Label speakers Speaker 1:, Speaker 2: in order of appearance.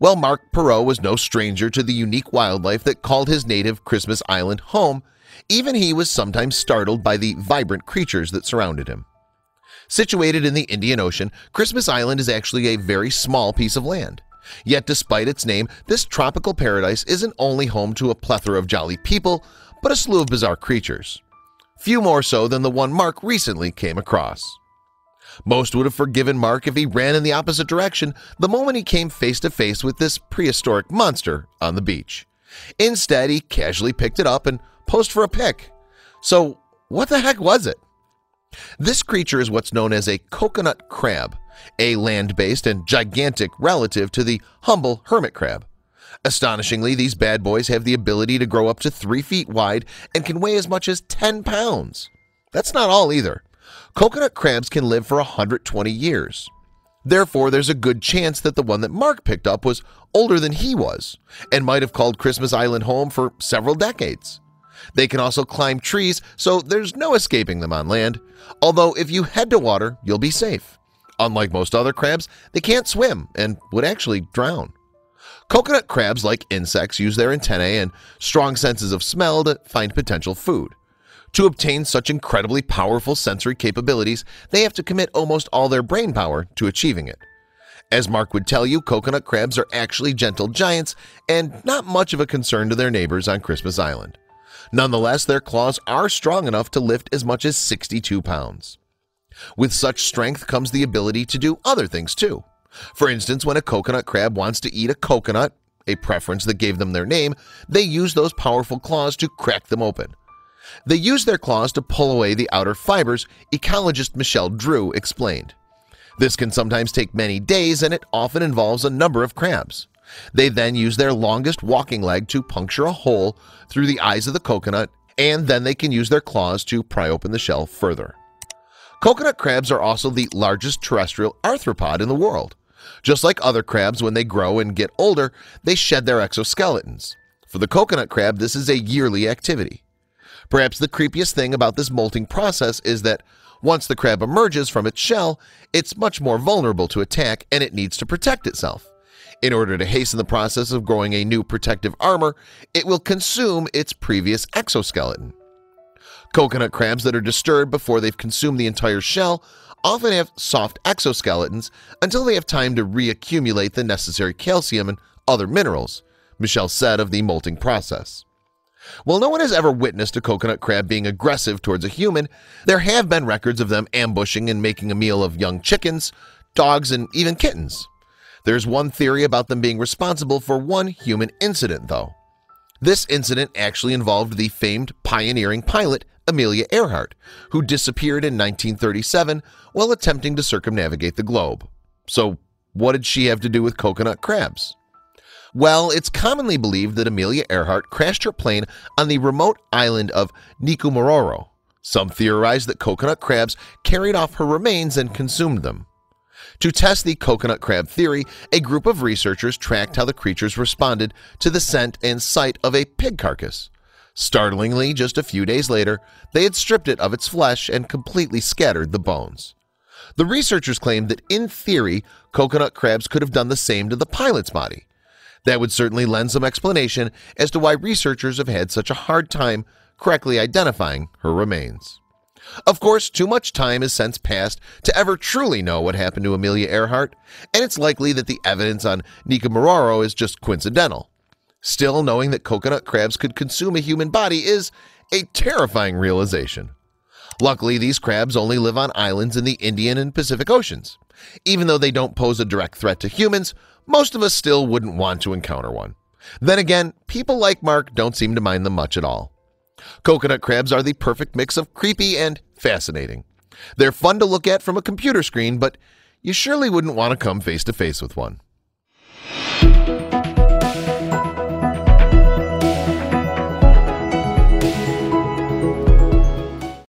Speaker 1: Well, Mark PIERROT was no stranger to the unique wildlife that called his native Christmas Island home. Even he was sometimes startled by the vibrant creatures that surrounded him. Situated in the Indian Ocean, Christmas Island is actually a very small piece of land. Yet despite its name, this tropical paradise isn't only home to a plethora of jolly people, but a slew of bizarre creatures. Few more so than the one Mark recently came across. Most would have forgiven Mark if he ran in the opposite direction the moment he came face to face with this prehistoric monster on the beach. Instead, he casually picked it up and posed for a pic. So what the heck was it? This creature is what's known as a coconut crab, a land-based and gigantic relative to the humble hermit crab. Astonishingly, these bad boys have the ability to grow up to 3 feet wide and can weigh as much as 10 pounds. That's not all either. Coconut crabs can live for 120 years. Therefore, there's a good chance that the one that Mark picked up was older than he was and might have called Christmas Island home for several decades. They can also climb trees, so there's no escaping them on land, although if you head to water, you'll be safe. Unlike most other crabs, they can't swim and would actually drown. Coconut crabs, like insects, use their antennae and strong senses of smell to find potential food. To obtain such incredibly powerful sensory capabilities, they have to commit almost all their brain power to achieving it. As Mark would tell you, coconut crabs are actually gentle giants and not much of a concern to their neighbors on Christmas Island. Nonetheless, their claws are strong enough to lift as much as 62 pounds. With such strength comes the ability to do other things too. For instance, when a coconut crab wants to eat a coconut, a preference that gave them their name, they use those powerful claws to crack them open. They use their claws to pull away the outer fibers, ecologist Michelle Drew explained. This can sometimes take many days, and it often involves a number of crabs. They then use their longest walking leg to puncture a hole through the eyes of the coconut, and then they can use their claws to pry open the shell further. Coconut crabs are also the largest terrestrial arthropod in the world. Just like other crabs, when they grow and get older, they shed their exoskeletons. For the coconut crab, this is a yearly activity. Perhaps the creepiest thing about this molting process is that once the crab emerges from its shell, it's much more vulnerable to attack and it needs to protect itself. In order to hasten the process of growing a new protective armor, it will consume its previous exoskeleton. Coconut crabs that are disturbed before they've consumed the entire shell often have soft exoskeletons until they have time to reaccumulate the necessary calcium and other minerals, Michelle said of the molting process. While no one has ever witnessed a coconut crab being aggressive towards a human, there have been records of them ambushing and making a meal of young chickens, dogs, and even kittens. There's one theory about them being responsible for one human incident, though. This incident actually involved the famed pioneering pilot Amelia Earhart, who disappeared in 1937 while attempting to circumnavigate the globe. So, what did she have to do with coconut crabs? Well, it's commonly believed that Amelia Earhart crashed her plane on the remote island of Nightmarish. Some theorize that coconut crabs carried off her remains and consumed them. To test the coconut crab theory, a group of researchers tracked how the creatures responded to the scent and sight of a pig carcass. Startlingly, just a few days later, they had stripped it of its flesh and completely scattered the bones. The researchers claimed that, in theory, coconut crabs could have done the same to the pilot's body. That would certainly lend some explanation as to why researchers have had such a hard time correctly identifying her remains. Of course, too much time has since passed to ever truly know what happened to Amelia Earhart, and it's likely that the evidence on Nightmarish is just coincidental. Still, knowing that coconut crabs could consume a human body is a terrifying realization. Luckily, these crabs only live on islands in the Indian and Pacific Oceans. Even though they don't pose a direct threat to humans, most of us still wouldn't want to encounter one. Then again, people like Mark don't seem to mind them much at all. Coconut crabs are the perfect mix of creepy and fascinating. They're fun to look at from a computer screen, but you surely wouldn't want to come face to face with one.